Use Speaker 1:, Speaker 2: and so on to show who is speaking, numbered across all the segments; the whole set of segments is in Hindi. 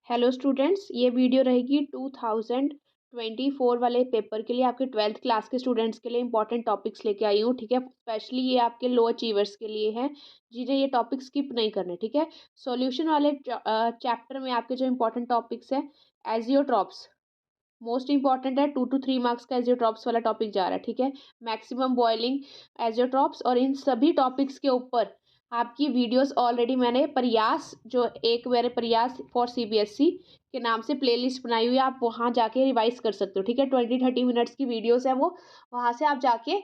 Speaker 1: हेलो स्टूडेंट्स, ये वीडियो रहेगी 2024 वाले पेपर के लिए, आपके 12th क्लास के स्टूडेंट्स के लिए इंपॉर्टेंट टॉपिक्स लेके आई हूँ। ठीक है, स्पेशली ये आपके लो अचीवर्स के लिए हैं जिन्हें ये टॉपिक स्किप नहीं करने। ठीक है, सॉल्यूशन वाले चैप्टर में आपके जो इंपॉर्टेंट टॉपिक्स हैं, एजियोट्रॉप्स मोस्ट इंपॉर्टेंट है। 2 to 3 मार्क्स का एजियोट्रॉप्स वाला टॉपिक जा रहा है। ठीक है, मैक्सिमम बॉइलिंग, एजियोट्रॉप्स, और इन सभी टॉपिक्स के ऊपर आपकी वीडियोस ऑलरेडी मैंने प्रयास, जो एक मेरे प्रयास फॉर सीबीएसई के नाम से प्लेलिस्ट बनाई हुई है, आप वहाँ जाके रिवाइज कर सकते हो। ठीक है, 20-30 मिनट्स की वीडियोस है वो, वहाँ से आप जाके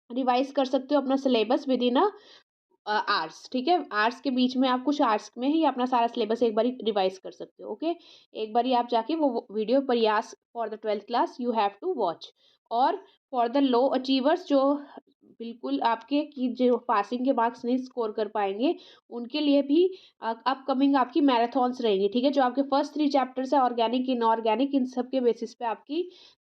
Speaker 1: रिवाइज कर सकते हो अपना सिलेबस विद इन आर्ट्स। ठीक है, आर्ट्स के बीच में आप कुछ आर्ट्स में ही अपना सारा सिलेबस एक बार रिवाइज कर सकते हो। ओके, एक बार आप जाके वो वीडियो प्रयास for the 12th class you have to watch. और फॉर द लो अचीवर्स, जो बिल्कुल आपके की जो पासिंग के मार्क्स नहीं स्कोर कर पाएंगे, उनके लिए भी अपकमिंग आपकी मैराथॉन्स रहेंगी। ठीक है, जो आपके फर्स्ट 3 चैप्टर्स है, ऑर्गेनिक, इनऑर्गेनिक, इन सब के बेसिस पे आपकी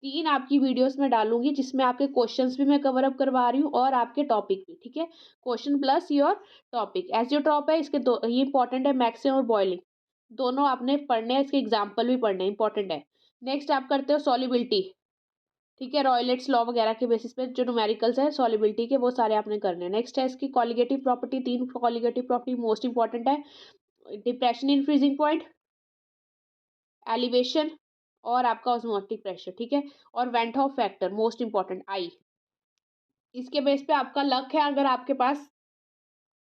Speaker 1: 3 आपकी वीडियोस में डालूंगी, जिसमें आपके क्वेश्चंस भी मैं कवर अप करवा रही हूँ और आपके टॉपिक भी। ठीक है, question plus your topic. Azeotrope है, इसके दो ये इंपॉर्टेंट है, मैक्सिमम और बॉइलिंग दोनों आपने पढ़ने हैं, इसके एग्जाम्पल भी पढ़ने हैं, इंपॉर्टेंट है। नेक्स्ट आप करते हो सॉल्युबिलिटी। ठीक है, रॉयलेट्स लॉ वगैरह के बेसिस पे जो न्यूमेरिकल्स है सॉल्युबिलिटी के, वो सारे आपने करने हैं। नेक्स्ट है इसकी colligative property, 3 colligative property most important है। Depression in freezing point, elevation, और आपका ऑस्मोटिक प्रेशर। ठीक है, और van't Hoff factor most important, i. इसके बेस पे आपका लक है, अगर आपके पास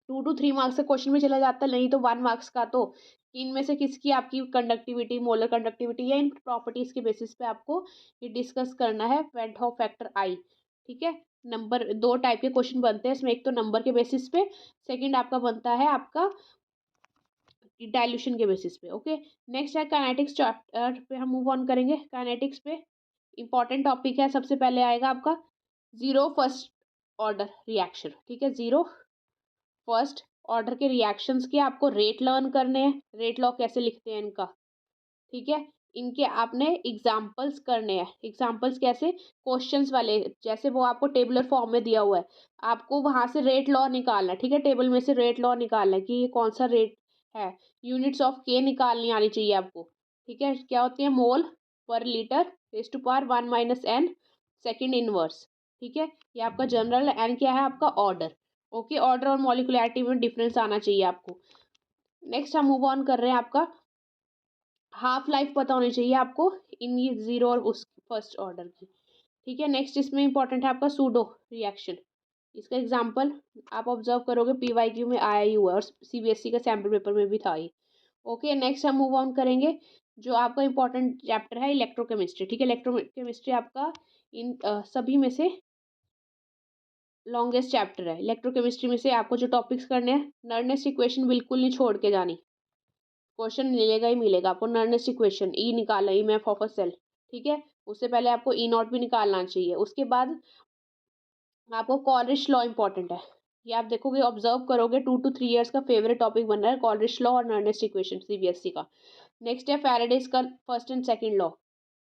Speaker 1: 2 to 3 मार्क्स का क्वेश्चन में चला जाता है, नहीं तो 1 मार्क्स का, तो इनमें से किसकी आपकी कंडक्टिविटी, मोलर कंडक्टिविटी, या इन प्रॉपर्टीज के बेसिस पे आपको ये डिस्कस करना है, वेंट हॉफ फैक्टर आई। ठीक है, नंबर 2 टाइप के क्वेश्चन बनते हैं इसमें, एक तो नंबर के बेसिस पे, सेकंड आपका बनता है आपका डाइल्यूशन के बेसिस पे। ओके, नेक्स्ट है काइनेटिक्स चैप्टर पे हम मूव ऑन करेंगे। काइनेटिक्स पे इंपॉर्टेंट टॉपिक है, सबसे पहले आएगा आपका जीरो फर्स्ट ऑर्डर रिएक्शन। ठीक है, जीरो फर्स्ट ऑर्डर के रिएक्शंस के आपको रेट लर्न करने हैं, रेट लॉ कैसे लिखते हैं इनका। ठीक है, इनके आपने एग्जाम्पल्स करने हैं। एग्जाम्पल्स कैसे, क्वेश्चंस वाले, जैसे वो आपको टेबुलर फॉर्म में दिया हुआ है, आपको वहां से रेट लॉ निकालना है। ठीक है, टेबल में से रेट लॉ निकालना है कि ये कौन सा रेट है। यूनिट्स ऑफ के निकालनी आनी चाहिए आपको। ठीक है, क्या होती है, mole per litre raise to power 1 - n second inverse. ठीक है, ये आपका जनरल, एन क्या है आपका ऑर्डर। ओके, ऑर्डर और मॉलिक्युलैरिटी में डिफरेंस आना चाहिए आपको। नेक्स्ट हम मूव ऑन कर रहे हैं, आपका हाफ लाइफ पता होनी चाहिए आपको इन ये जीरो और उस फर्स्ट ऑर्डर की। ठीक है, नेक्स्ट इसमें इंपॉर्टेंट है आपका सूडो रिएक्शन। इसका एग्जांपल आप ऑब्जर्व करोगे, पीवाईक्यू में आया ही हुआ है और सीबीएसई का सैम्पल पेपर में भी था ये। ओके, नेक्स्ट हम मूव ऑन करेंगे, जो आपका इंपॉर्टेंट चैप्टर है इलेक्ट्रोकेमिस्ट्री। ठीक है, इलेक्ट्रोकेमिस्ट्री आपका इन सभी में से लॉन्गेस्ट चैप्टर है। इलेक्ट्रोकेमिस्ट्री में से आपको जो टॉपिक्स करने हैं, नर्नेस्ट इक्वेशन बिल्कुल नहीं छोड़ के जानी, क्वेश्चन मिलेगा ही मिलेगा आपको। नर्नेस्ट इक्वेशन, ई निकालना, ई मैफ ऑफ अ सेल। ठीक है, उससे पहले आपको ई नॉट भी निकालना चाहिए। उसके बाद आपको कॉलरिश लॉ इंपॉर्टेंट है, ये आप देखोगे, ऑब्जर्व करोगे, 2 to 3 ईयर्स का फेवरेट टॉपिक बन रहा है कॉलरिश लॉ और नर्नेस्ट इक्वेशन सीबीएसई का। नेक्स्ट है फैराडेज का फर्स्ट एंड सेकंड लॉ।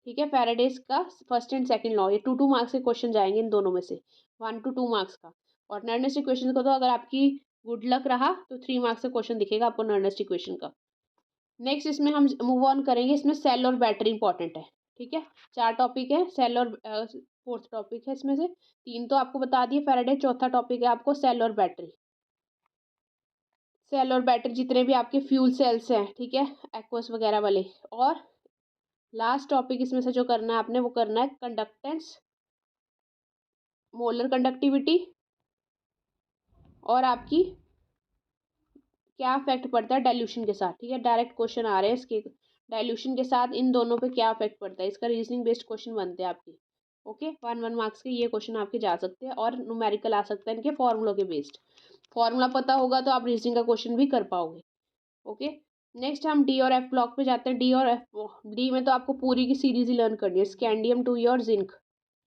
Speaker 1: ठीक है, फैराडेज का फर्स्ट एंड सेकंड लॉ, ये 2 2 मार्क्स के क्वेश्चन जाएंगे इन दोनों में से, 1 to 2 मार्क्स का। और नर्नेस्ट इक्वेशन को तो अगर आपकी गुड लक रहा तो 3 मार्क्स का क्वेश्चन दिखेगा आपको नर्नेस्ट इक्वेशन का। नेक्स्ट इसमें हम मूव ऑन करेंगे, इसमें सेल और बैटरी इंपॉर्टेंट है। ठीक है, 4 टॉपिक है, सेल और फोर्थ टॉपिक है इसमें से, 3 तो आपको बता दिए फैराडे, चौथा टॉपिक है आपको सेल और बैटरी। सेल और बैटरी जितने भी आपके फ्यूल सेल्स हैं, ठीक है, एक्वस वगैरह वाले। और लास्ट टॉपिक इसमें से जो करना है आपने, वो करना है कंडक्टेंस, मोलर कंडक्टिविटी, और आपकी क्या इफेक्ट पड़ता है डाइल्यूशन के साथ। ठीक है, डायरेक्ट क्वेश्चन आ रहे हैं इसके, डाइल्यूशन के साथ इन दोनों पे क्या इफेक्ट पड़ता है, इसका रीजनिंग बेस्ड क्वेश्चन बनते हैं आपके। ओके, 1 1 मार्क्स के ये क्वेश्चन आपके जा सकते हैं, और न्यूमेरिकल आ सकता है इनके फॉर्मूला के बेस्ड। फॉर्मूला पता होगा तो आप रीजनिंग का क्वेश्चन भी कर पाओगे। ओके, नेक्स्ट हम डी और एफ ब्लॉक पे जाते हैं। डी और एफ, डी में तो आपको पूरी की सीरीज ही लर्न करनी है, स्कैंडियम 2 और जिंक।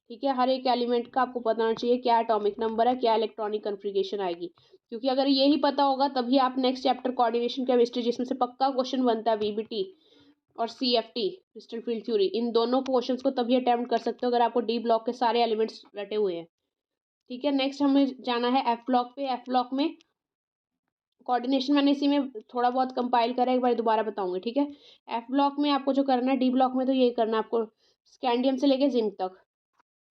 Speaker 1: ठीक है, हर एक एलिमेंट का आपको पता होना चाहिए, क्या एटॉमिक नंबर है, क्या इलेक्ट्रॉनिक कन्फिग्रेशन आएगी, क्योंकि अगर यही पता होगा तभी आप नेक्स्ट चैप्टर कोऑर्डिनेशन केमिस्ट्री, जिसमें से पक्का क्वेश्चन बनता है वीबीटी और सीएफटी क्रिस्टल फील्ड थ्योरी, इन दोनों क्वेश्चंस को तभी अटेम्प्ट कर सकते हो अगर आपको डी ब्लॉक के सारे एलिमेंट्स रटे हुए हैं। ठीक है, नेक्स्ट हमें जाना है एफ ब्लॉक पे। एफ ब्लॉक में कोऑर्डिनेशन मैंने इसी में थोड़ा बहुत कंपाइल करा है, एक बार दोबारा बताऊंगी, ठीक है। एफ ब्लॉक में आपको जो करना है, डी ब्लॉक में तो यही करना है आपको, स्कैंडियम से लेके जिंक तक,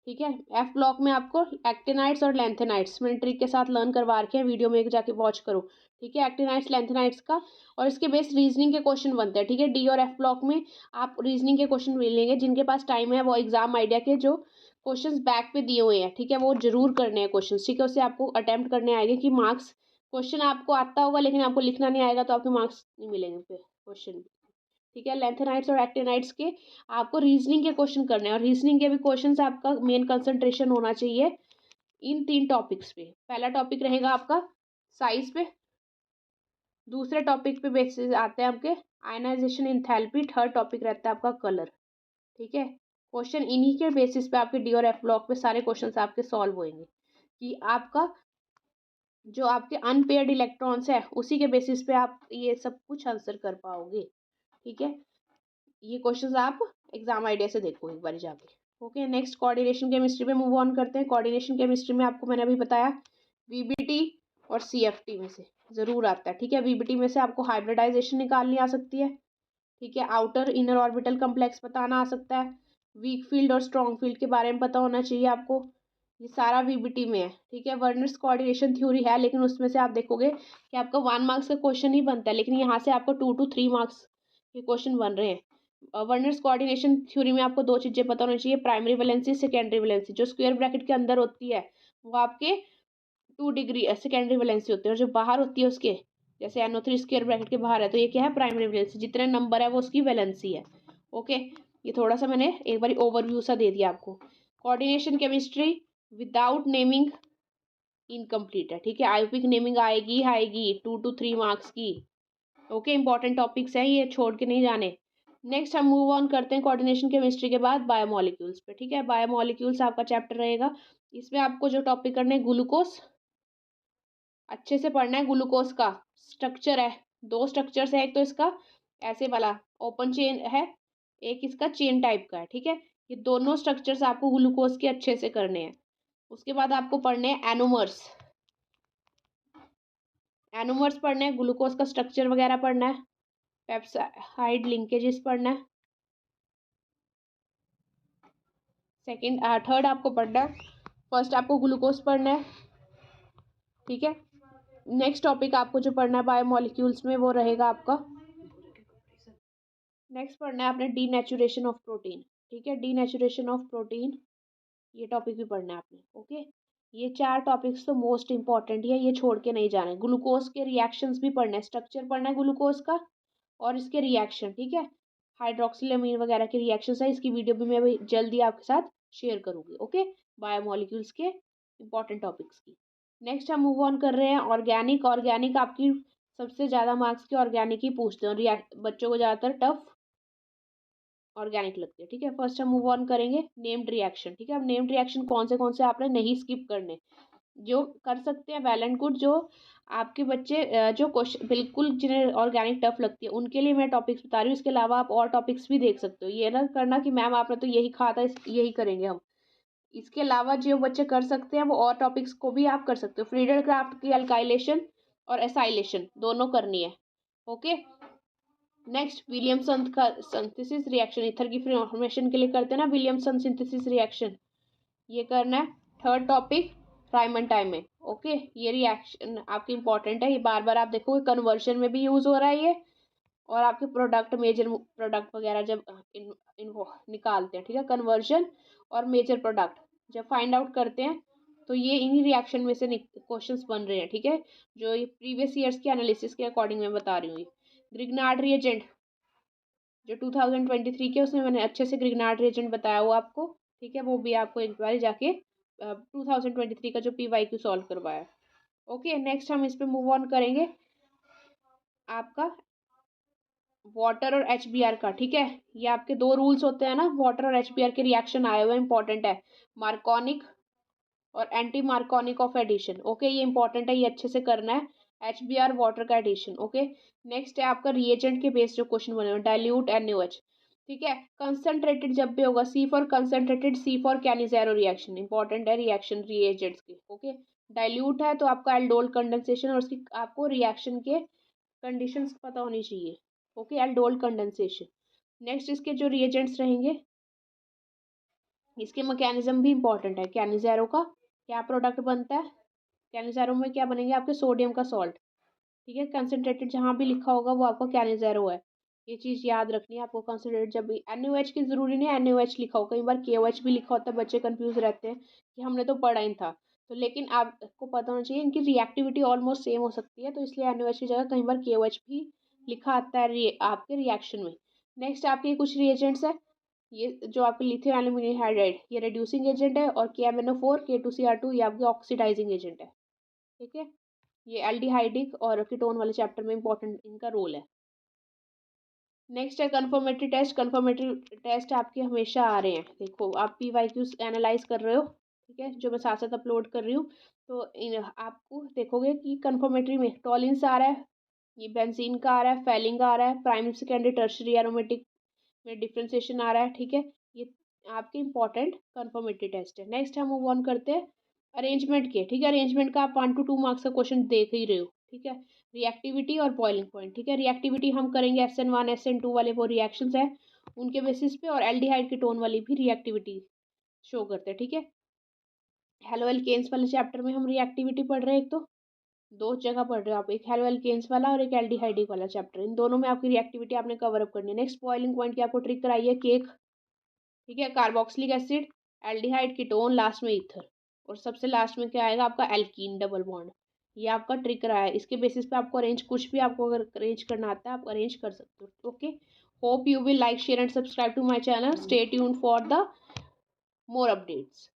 Speaker 1: ठीक है। एफ ब्लॉक में आपको एक्टिनाइट्स और लेंथेनाइट्स मैंने ट्रिक के साथ लर्न करवा रखे हैं, वीडियो में जाके वॉच करो, ठीक है। एक्टिनाइट्स लेंथेनाइट्स का, और इसके बेस रीजनिंग के क्वेश्चन बनते हैं, ठीक है। डी और एफ ब्लॉक में आप रीजनिंग के क्वेश्चन मिलेंगे, जिनके पास टाइम है वो एग्जाम आइडिया के जो क्वेश्चंस बैक पे दिए हुए हैं, ठीक है, वो जरूर करने हैं क्वेश्चन, ठीक है। उससे आपको अटेम्प्ट करने आएंगे कि मार्क्स, क्वेश्चन आपको आता होगा लेकिन आपको लिखना नहीं आएगा तो आपके मार्क्स नहीं मिलेंगे फिर क्वेश्चन, ठीक है। लेंथेनाइट्स और एक्टिनाइट्स के आपको रीजनिंग के क्वेश्चन करने हैं, और रीजनिंग के भी क्वेश्चंस आपका मेन कंसंट्रेशन होना चाहिए इन 3 टॉपिक्स पे। पहला टॉपिक रहेगा आपका साइज पे, दूसरे टॉपिक पे बेसिस आते हैं आपके आयनाइजेशन इंथैल्पी, थर्ड टॉपिक रहता है आपका कलर, ठीक है। क्वेश्चन इन्हीं के बेसिस पे आपके डी और एफ ब्लॉक पे सारे क्वेश्चंस आपके सॉल्व होंगे, कि आपका जो आपके अनपेयर्ड इलेक्ट्रॉन्स है उसी के बेसिस पे आप ये सब कुछ आंसर कर पाओगे, ठीक है। ये क्वेश्चंस आप एग्जाम आइडिया से देखो एक बार जाके, ओके। नेक्स्ट कोऑर्डिनेशन केमिस्ट्री पे मूव ऑन करते हैं। कोऑर्डिनेशन केमिस्ट्री में आपको मैंने अभी बताया वीबीटी और सीएफटी में से ज़रूर आता है, ठीक है। वीबीटी में से आपको हाइब्रिडाइजेशन निकालनी आ सकती है, ठीक है। आउटर इनर ऑर्बिटल कम्प्लेक्स बताना आ सकता है, वीक फील्ड और स्ट्रॉन्ग फील्ड के बारे में पता होना चाहिए आपको, ये सारा वीबीटी में है, ठीक है। वर्नर्स कोऑर्डिनेशन थ्योरी है, लेकिन उसमें से आप देखोगे कि आपका 1 मार्क्स का क्वेश्चन ही बनता है, लेकिन यहाँ से आपको 2 to 3 मार्क्स के क्वेश्चन बन रहे हैं। वर्नर्स कोऑर्डिनेशन थ्योरी में आपको 2 चीज़ें पता होनी चाहिए, प्राइमरी वैलेंसी, सेकेंडरी वैलेंसी। जो स्क्वायर ब्रैकेट के अंदर होती है वो आपके 2 डिग्री सेकेंडरी वैलेंसी होती है, और जो बाहर होती है उसके, जैसे NO3 स्क्वायर ब्रैकेट के बाहर है तो ये क्या है, प्राइमरी वैलेंसी, जितने नंबर है वो उसकी वैलेंसी है, ओके। ये थोड़ा सा मैंने एक बार ओवरव्यू सा दे दिया आपको। Coordination chemistry without naming incomplete है, ठीक है। आईयूपी की नेमिंग आएगी आएगी 2 to 3 मार्क्स की, ओके। इंपॉर्टेंट टॉपिक्स हैं ये, छोड़ के नहीं जाने। नेक्स्ट हम मूव ऑन करते हैं कोऑर्डिनेशन केमिस्ट्री के बाद बायोमोलिक्यूल्स पे, ठीक है। बायोमोलिक्यूल्स आपका चैप्टर रहेगा, इसमें आपको जो टॉपिक करने हैं ग्लूकोज, अच्छे से पढ़ना है। ग्लूकोज का स्ट्रक्चर है, 2 स्ट्रक्चर्स है, एक तो इसका ऐसे वाला ओपन चेन है, एक इसका चेन टाइप का है, ठीक है। ये दोनों स्ट्रक्चर्स आपको ग्लूकोज के अच्छे से करने हैं। उसके बाद आपको पढ़ने हैं एनोमर्स, एनोमर्स पढ़ना है, ग्लूकोज का स्ट्रक्चर वगैरह पढ़ना है, पेप्साइड लिंकेजेस पढ़ना है। थर्ड आपको पढ़ना है, फर्स्ट आपको ग्लूकोज पढ़ना है, ठीक है। नेक्स्ट टॉपिक आपको जो पढ़ना है बायोमोलिक्यूल्स में वो रहेगा आपका, नेक्स्ट पढ़ना है आपने डीनेचुरेशन ऑफ प्रोटीन, ठीक है। डीनेचुरेशन ऑफ प्रोटीन ये टॉपिक भी पढ़ना है आपने, ओके। ये 4 टॉपिक्स तो मोस्ट इंपॉर्टेंट है, ये छोड़ के नहीं जाना है। ग्लूकोज के रिएक्शंस भी पढ़ना है, स्ट्रक्चर पढ़ना है ग्लूकोज का और इसके रिएक्शन, ठीक है। हाइड्रोक्सिलामीन वगैरह के रिएक्शंस है, इसकी वीडियो भी मैं अभी जल्दी आपके साथ शेयर करूँगी, ओके। बायोमोलिक्यूल्स के इंपॉर्टेंट टॉपिक्स की। नेक्स्ट हम मूव ऑन कर रहे हैं ऑर्गेनिक। ऑर्गेनिक आपकी सबसे ज़्यादा मार्क्स की ऑर्गेनिक ही पूछते हैं, बच्चों को ज़्यादातर टफ ऑर्गेनिक लगती है, ठीक है। फर्स्ट हम मूव ऑन करेंगे नेम्ड रिएक्शन, ठीक है। अब नेम्ड रिएक्शन कौन से आपने नहीं स्किप करने, जो कर सकते हैं वेल एंड गुड, जो आपके बच्चे जो क्वेश्चन बिल्कुल जिन्हें ऑर्गेनिक टफ लगती है उनके लिए मैं टॉपिक्स बता रही हूँ। इसके अलावा आप और टॉपिक्स भी देख सकते हो, ये ना करना कि मैम आपने तो यही कहा था यही करेंगे हम। इसके अलावा जो बच्चे कर सकते हैं वो और टॉपिक्स को भी आप कर सकते हो। फ्रीडल क्राफ्ट की अल्काइलेशन और एसाइलेशन दोनों करनी है, ओके। नेक्स्ट विलियमसन का सिंथेसिस रिएक्शन, ईथर की फॉर्मेशन के लिए करते हैं ना विलियमसन सिंथेसिस रिएक्शन, ये करना है। थर्ड टॉपिक रायमंड टाइम में, ओके। ये रिएक्शन आपकी इंपॉर्टेंट है, ये बार बार आप देखोगे कन्वर्शन में भी यूज़ हो रहा है ये, और आपके प्रोडक्ट मेजर प्रोडक्ट वगैरह जब निकालते हैं, ठीक है। कन्वर्जन और मेजर प्रोडक्ट जब फाइंड आउट करते हैं तो ये इन्हीं रिएक्शन में से क्वेश्चंस बन रहे हैं, ठीक है। जो ये प्रीवियस ईयर्स के एनालिसिस के अकॉर्डिंग मैं बता रही हूँ। ग्रिग्नार्ड रिएजेंट जो 2023 के, उसमें मैंने अच्छे से ग्रिग्नार्ड रिएजेंट बताया हुआ आपको, ठीक है। वो भी आपको एक बार जाके 2023 का जो PYQ सॉल्व करवाया, ओके। नेक्स्ट हम इस पे मूव ऑन करेंगे आपका वाटर और HBr का, ठीक है। ये आपके 2 रूल्स होते हैं ना, वाटर और HBr के रिएक्शन आए हुए इंपॉर्टेंट है, मार्कोनिक और anti Markovnikov of addition, okay. ये इंपॉर्टेंट है, ये अच्छे से करना है, HBr वाटर का एडिशन, ओके। नेक्स्ट है आपका रिएजेंट के बेस्ड जो क्वेश्चन बने हुए, डाइल्यूट NaOH, ठीक है। कंसंट्रेटेड जब भी होगा, C for concentrated, C for Cannizzaro reaction, important है रिएक्शन रिएजेंट्स की, ओके। डाइल्यूट है तो आपका एल्डोल कंडेंसेशन और उसकी आपको रिएक्शन के कंडीशंस पता होनी चाहिए। Okay, aldol condensation. नेक्स्ट इसके जो रिएजेंट्स रहेंगे, इसके मैकेनिज्म भी इंपॉर्टेंट है। कैनिज़ेरो का क्या प्रोडक्ट बनता है, कैनिज़ेरो में क्या बनेंगे आपके सोडियम का सॉल्ट, ठीक है। कंसनट्रेटेड जहाँ भी लिखा होगा वो आपका कैनिज़ेरो है, ये चीज़ याद रखनी है आपको। कंसनट्रेटेड जब भी NaOH की ज़रूरी नहीं NaOH लिखा हो, कई बार KOH भी लिखा होता है, बच्चे कंफ्यूज रहते हैं कि हमने तो पढ़ा ही था। तो लेकिन आपको पता होना चाहिए इनकी रिएक्टिविटी ऑलमोस्ट सेम हो सकती है, तो इसलिए NaOH की जगह कई बार KOH भी लिखा आता है आपके रिएक्शन में। नेक्स्ट आपके कुछ रिएजेंट्स है, ये जो आपके लिथियम एल्यूमिनियम हाइड्राइड ये रिड्यूसिंग एजेंट है, और KMnO4 K2Cr2 ये आपके ऑक्सीडाइजिंग एजेंट है, ठीक है। ये एल्डिहाइडिक और कीटोन वाले चैप्टर में इंपॉर्टेंट इनका रोल है। नेक्स्ट है कन्फर्मेटरी टेस्ट। कन्फर्मेटरी टेस्ट आपके हमेशा आ रहे हैं, देखो आप PYQs एनालाइज कर रहे हो, ठीक है, जो मैं साथ साथ अपलोड कर रही हूँ। तो आपको देखोगे कि कन्फर्मेटरी में टॉलिन्स आ रहा है, ये बेंजीन का आ रहा है, फेलिंग का आ रहा है, प्राइमरी सेकेंडरी टर्शरी एरोमेटिक में डिफ्रेंसिएशन आ रहा है, ठीक है। ये आपके इंपॉर्टेंट कन्फर्मेटरी टेस्ट है। नेक्स्ट हम मूव ऑन करते हैं अरेंजमेंट के, ठीक है। अरेंजमेंट का आप 1 to 2 मार्क्स का क्वेश्चन देख ही रहे हो, ठीक है। रिएक्टिविटी और बॉइलिंग पॉइंट, ठीक है। रिएक्टिविटी हम करेंगे SN1 SN2 वाले वो रिएक्शंस हैं उनके बेसिस पे, और एल्डिहाइड कीटोन वाली भी रिएक्टिविटी शो करते हैं, ठीक है। हेलो एल्केन्स वाले चैप्टर में हम रिएक्टिविटी पढ़ रहे हैं, एक तो दो जगह पढ़ रहे हो आप, एक हेलो एल्केन्स वाला और एक एल्डिहाइडिक वाला चैप्टर, इन दोनों में आपकी रिएक्टिविटी आपने कवर अप करनी है। नेक्स्ट बॉइलिंग पॉइंट की आपको ट्रिक कराई है केक, ठीक है। Carboxylic acid, aldehyde, ketone, last में ईथर, और सबसे लास्ट में क्या आएगा आपका एल्कीन डबल बॉन्ड। ये आपका ट्रिक रहा है, इसके बेसिस पे आपको अरेंज, कुछ भी आपको अगर अरेंज करना आता है आप अरेंज कर सकते हो। Okay, hope you will like share and subscribe to my channel, stay tuned for the more updates.